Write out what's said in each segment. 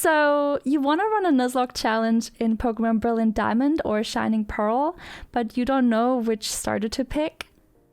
So you want to run a Nuzlocke challenge in Pokemon Brilliant Diamond or Shining Pearl, but you don't know which starter to pick?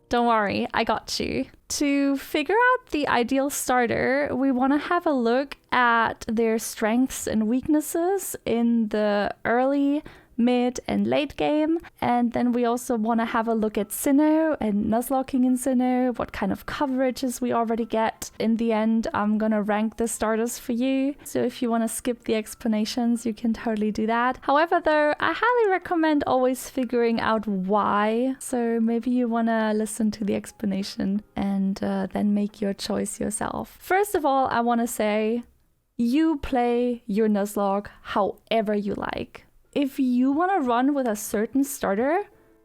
Don't worry, I got you. To figure out the ideal starter, we want to have a look at their strengths and weaknesses in the early, mid, and late game. And then we also want to have a look at Sinnoh and Nuzlocking in Sinnoh, what kind of coverages we already get. In the end, I'm going to rank the starters for you. So if you want to skip the explanations, you can totally do that. However, though, I highly recommend always figuring out why. So maybe you want to listen to the explanation and then make your choice yourself. First of all, I want to say you play your Nuzlocke however you like. If you want to run with a certain starter,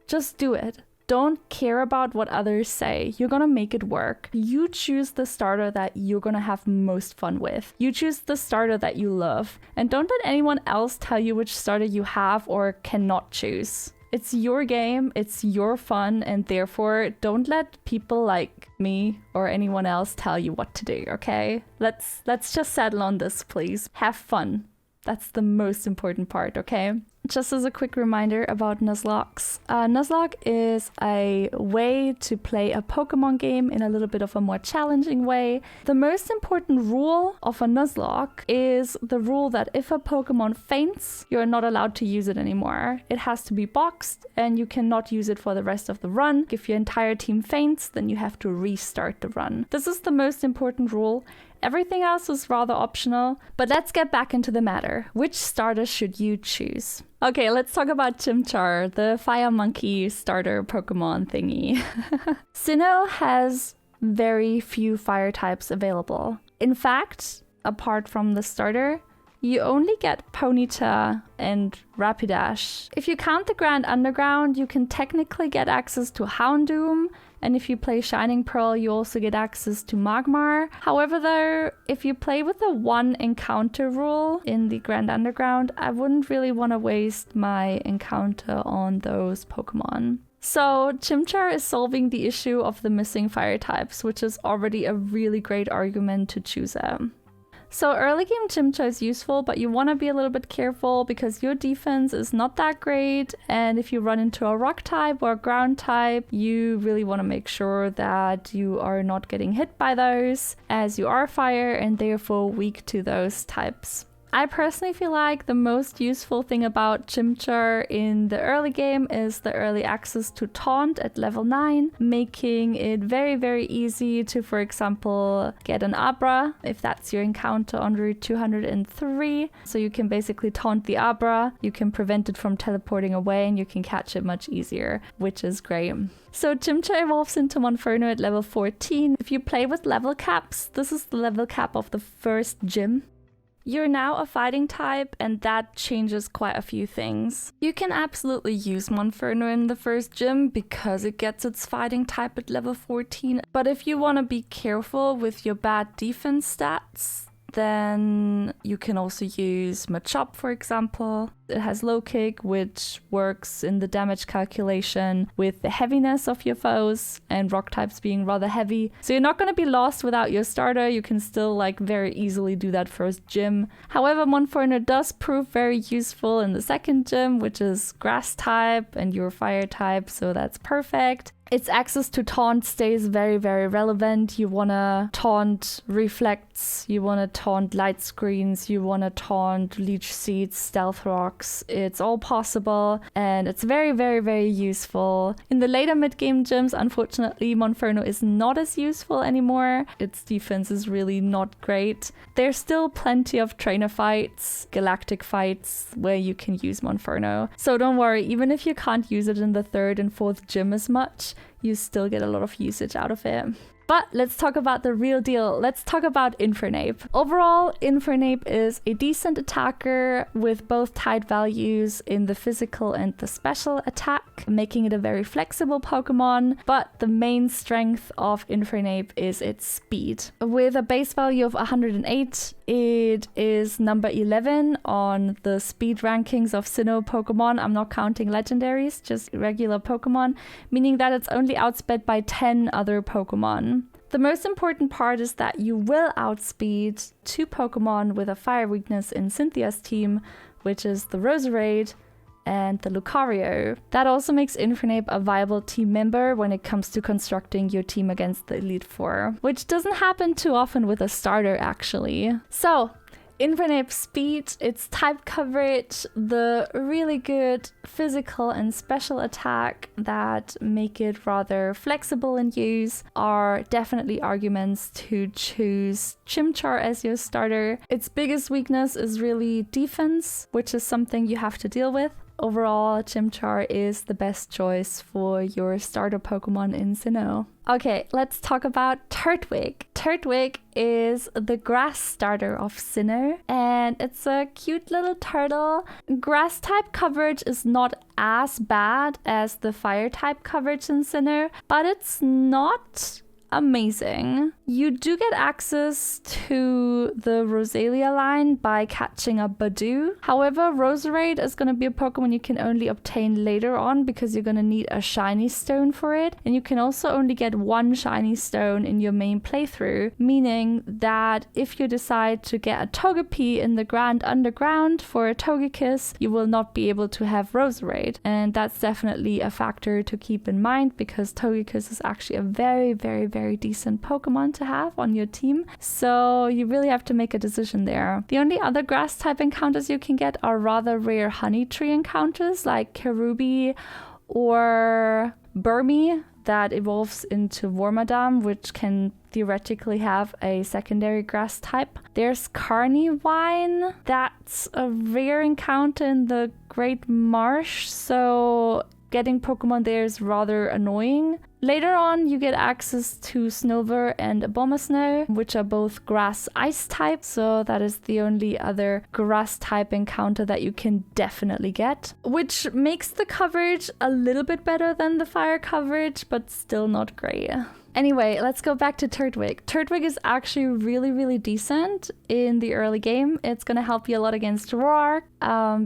just do it. Don't care about what others say. You're gonna make it work. You choose the starter that you're gonna have most fun with. You choose the starter that you love. And don't let anyone else tell you which starter you have or cannot choose. It's your game, it's your fun, and therefore don't let people like me or anyone else tell you what to do, okay? Let's just settle on this, please. Have fun. That's the most important part, okay? Just as a quick reminder about Nuzlockes. Nuzlocke is a way to play a Pokemon game in a little bit of a more challenging way. The most important rule of a Nuzlocke is the rule that if a Pokemon faints, you're not allowed to use it anymore. It has to be boxed and you cannot use it for the rest of the run. If your entire team faints, then you have to restart the run. This is the most important rule. Everything else is rather optional, but let's get back into the matter. Which starter should you choose? Okay, let's talk about Chimchar, the fire monkey starter Pokemon thingy. Sinnoh has very few fire types available. In fact, apart from the starter, you only get Ponyta and Rapidash. If you count the Grand Underground, you can technically get access to Houndoom, and if you play Shining Pearl, you also get access to Magmar. However, though, if you play with the one encounter rule in the Grand Underground, I wouldn't really want to waste my encounter on those Pokemon. So Chimchar is solving the issue of the missing fire types, which is already a really great argument to choose them. So early game Chimchar is useful, but you want to be a little bit careful because your defense is not that great. And if you run into a rock type or a ground type, you really want to make sure that you are not getting hit by those, as you are fire and therefore weak to those types. I personally feel like the most useful thing about Chimchar in the early game is the early access to Taunt at level 9, making it very, very easy to, for example, get an Abra, if that's your encounter on Route 203. So you can basically taunt the Abra, you can prevent it from teleporting away, and you can catch it much easier, which is great. So Chimchar evolves into Monferno at level 14. If you play with level caps, this is the level cap of the first gym. You're now a fighting type, and that changes quite a few things. You can absolutely use Monferno in the first gym because it gets its fighting type at level 14. But if you want to be careful with your bad defense stats, then you can also use Machop, for example. It has low kick, which works in the damage calculation with the heaviness of your foes and rock types being rather heavy. So you're not going to be lost without your starter. You can still very easily do that first gym. However, Monferno does prove very useful in the second gym, which is grass type and your fire type. So that's perfect. Its access to taunt stays very, very relevant. You want to taunt reflects, you want to taunt light screens, you want to taunt leech seeds, stealth rocks. It's all possible and it's very, very, very useful. In the later mid-game gyms, unfortunately, Monferno is not as useful anymore. Its defense is really not great. There's still plenty of trainer fights, galactic fights, where you can use Monferno. So don't worry, even if you can't use it in the third and fourth gym as much, you still get a lot of usage out of it. But let's talk about the real deal. Let's talk about Infernape. Overall, Infernape is a decent attacker with both tight values in the physical and the special attack, making it a very flexible Pokemon. But the main strength of Infernape is its speed. With a base value of 108, it is number 11 on the speed rankings of Sinnoh Pokemon. I'm not counting legendaries, just regular Pokemon, meaning that it's only outsped by 10 other Pokemon. The most important part is that you will outspeed 2 Pokemon with a fire weakness in Cynthia's team, which is the Roserade and the Lucario. That also makes Infernape a viable team member when it comes to constructing your team against the Elite Four, which doesn't happen too often with a starter actually. So, Infernape's speed, its type coverage, the really good physical and special attack that make it rather flexible in use are definitely arguments to choose Chimchar as your starter. Its biggest weakness is really defense, which is something you have to deal with. Overall, Chimchar is the best choice for your starter Pokemon in Sinnoh. Okay, let's talk about Turtwig. Turtwig is the grass starter of Sinnoh, and it's a cute little turtle. Grass type coverage is not as bad as the fire type coverage in Sinnoh, but it's not amazing. You do get access to the Rosalia line by catching a Badoo. However, Roserade is going to be a Pokemon you can only obtain later on because you're going to need a shiny stone for it. And you can also only get 1 shiny stone in your main playthrough, meaning that if you decide to get a Togepi in the Grand Underground for a Togekiss, you will not be able to have Roserade. And that's definitely a factor to keep in mind because Togekiss is actually a very, very, very decent Pokemon to have on your team. So you really have to make a decision there. The only other grass type encounters you can get are rather rare honey tree encounters like Cherubi or Burmy that evolves into Wormadam, which can theoretically have a secondary grass type. There's Carnivine, that's a rare encounter in the Great Marsh, so getting Pokemon there is rather annoying. Later on, you get access to Snover and Abomasnow, which are both grass ice type, so that is the only other grass type encounter that you can definitely get, which makes the coverage a little bit better than the fire coverage, but still not great. Anyway, let's go back to Turtwig. Turtwig is actually really, really decent in the early game. It's going to help you a lot against Roark,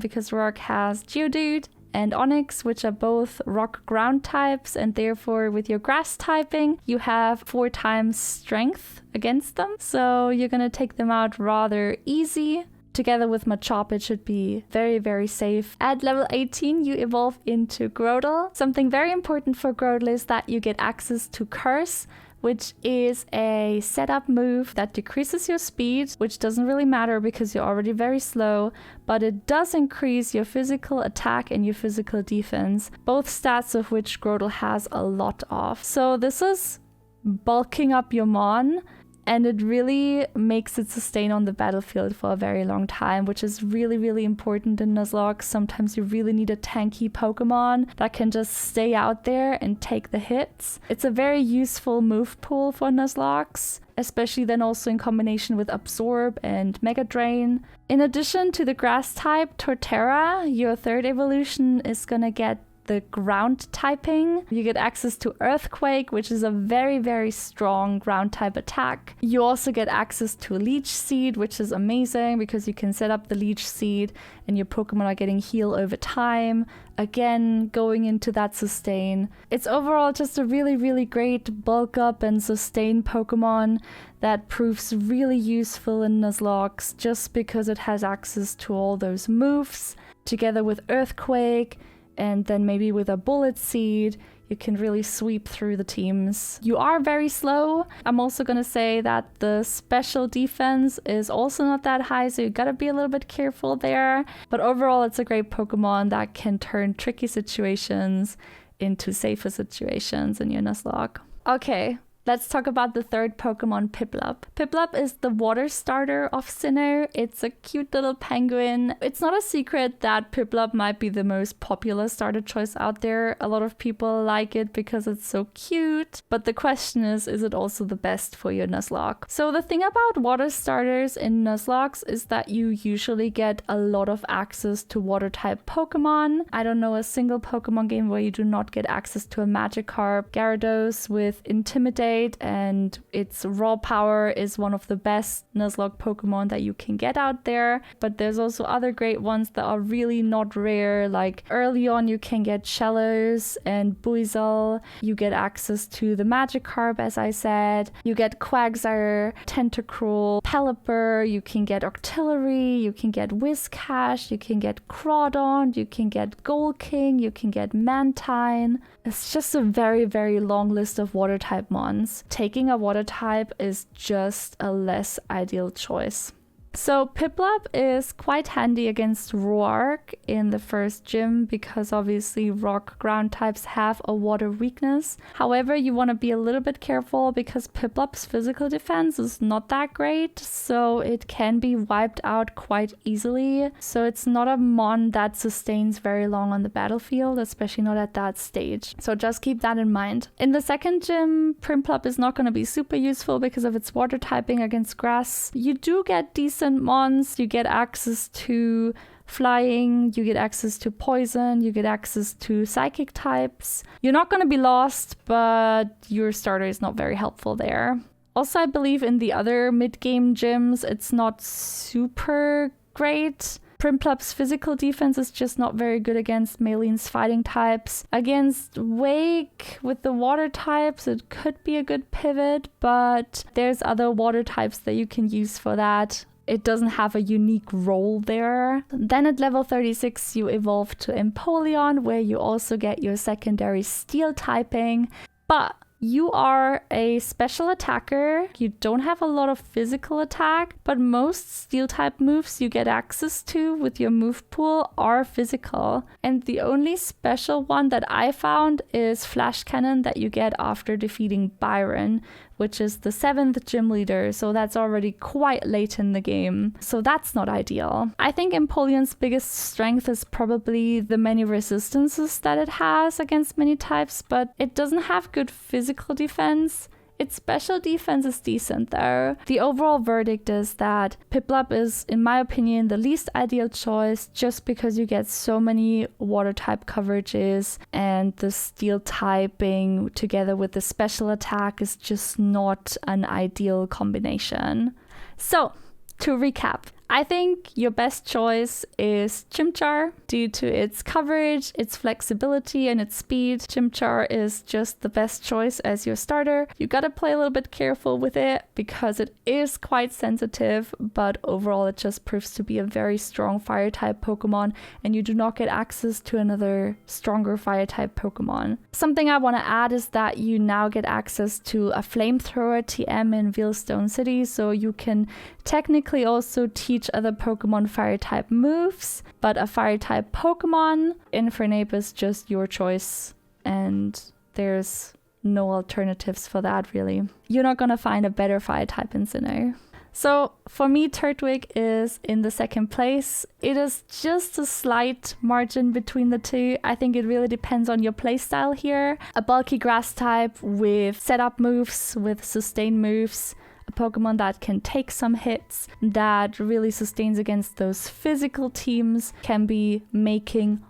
because Roark has Geodude and Onix, which are both rock ground types, and therefore with your grass typing you have 4 times strength against them, so you're gonna take them out rather easy. Together with Machop, it should be very, very safe. At level 18, you evolve into Grotle. Something very important for Grotle is that you get access to Curse, which is a setup move that decreases your speed, which doesn't really matter because you're already very slow, but it does increase your physical attack and your physical defense, both stats of which Grotle has a lot of. So this is bulking up your Mon, and it really makes it sustain on the battlefield for a very long time, which is really, really important in Nuzlocke. Sometimes you really need a tanky Pokemon that can just stay out there and take the hits. It's a very useful move pool for Nuzlocks, especially then also in combination with Absorb and Mega Drain. In addition to the grass type, Torterra, your 3rd evolution, is gonna get the ground typing. You get access to Earthquake, which is a very, very strong ground type attack. You also get access to Leech Seed, which is amazing because you can set up the Leech Seed and your Pokemon are getting heal over time. Again, going into that sustain. It's overall just a really, really great bulk up and sustain Pokemon that proves really useful in Nuzlocke just because it has access to all those moves. Together with Earthquake, and then maybe with a Bullet Seed, you can really sweep through the teams. You are very slow. I'm also gonna say that the special defense is also not that high, so you gotta be a little bit careful there. But overall, it's a great Pokemon that can turn tricky situations into safer situations in your Nuzlocke. Okay. Let's talk about the 3rd Pokemon, Piplup. Piplup is the water starter of Sinnoh. It's a cute little penguin. It's not a secret that Piplup might be the most popular starter choice out there. A lot of people like it because it's so cute. But the question is it also the best for your Nuzlocke? So the thing about water starters in Nuzlocke is that you usually get a lot of access to water type Pokemon. I don't know a single Pokemon game where you do not get access to a Magikarp, Gyarados with Intimidate, great, and its raw power is one of the best Nuzlocke Pokemon that you can get out there. But there's also other great ones that are really not rare, like early on you can get Shellos and Buizel, you get access to the Magikarp as I said, you get Quagsire, Tentacruel, Pelipper, you can get Octillery, you can get Whiscash, you can get Crawdon, you can get Golking, you can get Mantine. It's just a very, very long list of water type mons. Taking a water type is just a less ideal choice. So Piplup is quite handy against Roark in the first gym because obviously rock ground types have a water weakness. However, you want to be a little bit careful because Piplup's physical defense is not that great, so it can be wiped out quite easily. So it's not a mon that sustains very long on the battlefield, especially not at that stage. So just keep that in mind. In the second gym, Prinplup is not going to be super useful because of its water typing against grass. You do get decent mons, you get access to flying, you get access to poison, you get access to psychic types. You're not going to be lost, but your starter is not very helpful there. Also, I believe in the other mid-game gyms, it's not super great. Prinplup's physical defense is just not very good against Malene's fighting types. Against Wake with the water types, it could be a good pivot, but there's other water types that you can use for that. It doesn't have a unique role there. Then at level 36, you evolve to Empoleon, where you also get your secondary steel typing. But you are a special attacker. You don't have a lot of physical attack, but most steel type moves you get access to with your move pool are physical. And the only special one that I found is Flash Cannon that you get after defeating Byron, which is the 7th gym leader, so that's already quite late in the game. So that's not ideal. I think Empoleon's biggest strength is probably the many resistances that it has against many types, but it doesn't have good physical defense. Its special defense is decent though. The overall verdict is that Piplup is, in my opinion, the least ideal choice just because you get so many water type coverages and the steel typing together with the special attack is just not an ideal combination. So, to recap, I think your best choice is Chimchar due to its coverage, its flexibility, and its speed. Chimchar is just the best choice as your starter. You gotta play a little bit careful with it because it is quite sensitive, but overall it just proves to be a very strong fire type Pokemon and you do not get access to another stronger fire type Pokemon. Something I want to add is that you now get access to a flamethrower TM in Veilstone City, so you can technically also teach other Pokemon fire type moves, but a fire type Pokemon, Infernape is just your choice and there's no alternatives for that really. You're not gonna find a better fire type in Sinnoh. So for me, Turtwig is in the second place. It is just a slight margin between the two. I think it really depends on your playstyle here. A bulky grass type with setup moves, with sustain moves, a Pokemon that can take some hits, that really sustains against those physical teams, can be making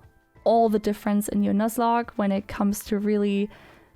all the difference in your Nuzlocke when it comes to really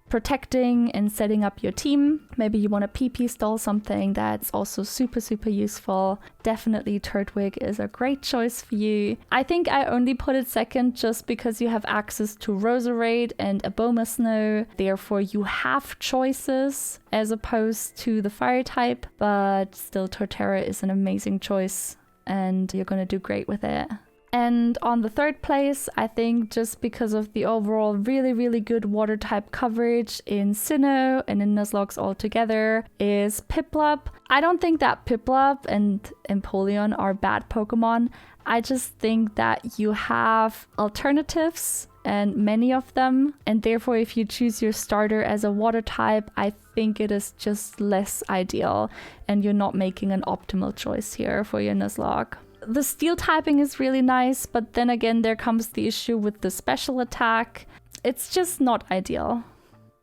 protecting and setting up your team. Maybe you want to PP stall something that's also super useful. Definitely Turtwig is a great choice for you. I think I only put it second just because you have access to Roserade and Abomasnow. Therefore you have choices as opposed to the fire type, but still Torterra is an amazing choice and you're gonna do great with it. And on the third place, I think just because of the overall really good water type coverage in Sinnoh and in Nuzlocke altogether, is Piplup. I don't think that Piplup and Empoleon are bad Pokemon. I just think that you have alternatives and many of them, and therefore if you choose your starter as a water type, I think it is just less ideal and you're not making an optimal choice here for your Nuzlocke. The steel typing is really nice, but then again there comes the issue with the special attack. It's just not ideal.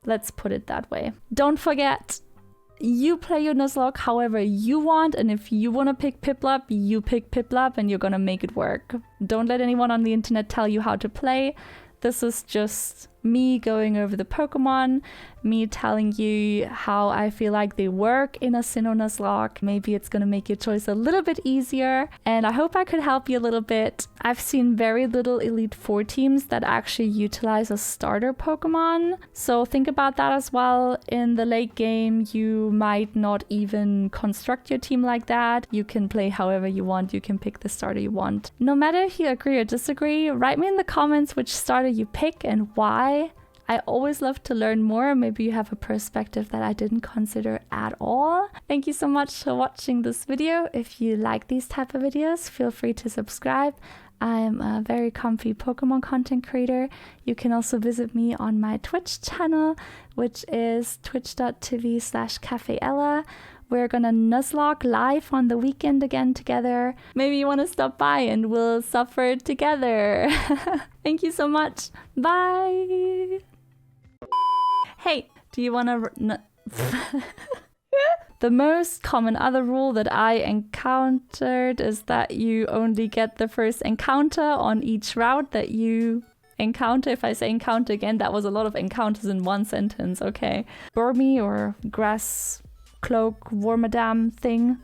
Let's put it that way. Don't forget, you play your Nuzlocke however you want, and if you want to pick Piplup, you pick Piplup and you're gonna make it work. Don't let anyone on the internet tell you how to play. This is just me going over the Pokemon, me telling you how I feel like they work in a Sinnoh Nuzlocke. Maybe it's going to make your choice a little bit easier, and I hope I could help you a little bit. I've seen very little Elite Four teams that actually utilize a starter Pokemon, so think about that as well. In the late game, you might not even construct your team like that. You can play however you want, you can pick the starter you want. No matter if you agree or disagree, write me in the comments which starter you pick and why. I always love to learn more. Maybe you have a perspective that I didn't consider at all. Thank you so much for watching this video. If you like these type of videos, feel free to subscribe. I'm a very comfy Pokemon content creator. You can also visit me on my Twitch channel, which is twitch.tv/cafeella. We're gonna Nuzlocke live on the weekend again together. Maybe you want to stop by and we'll suffer together. Thank you so much. Bye. Hey, do you want to... The most common other rule that I encountered is that you only get the first encounter on each route that you encounter. If I say encounter again, that was a lot of encounters in one sentence, okay. Burmy or grass cloak Wormadam thing.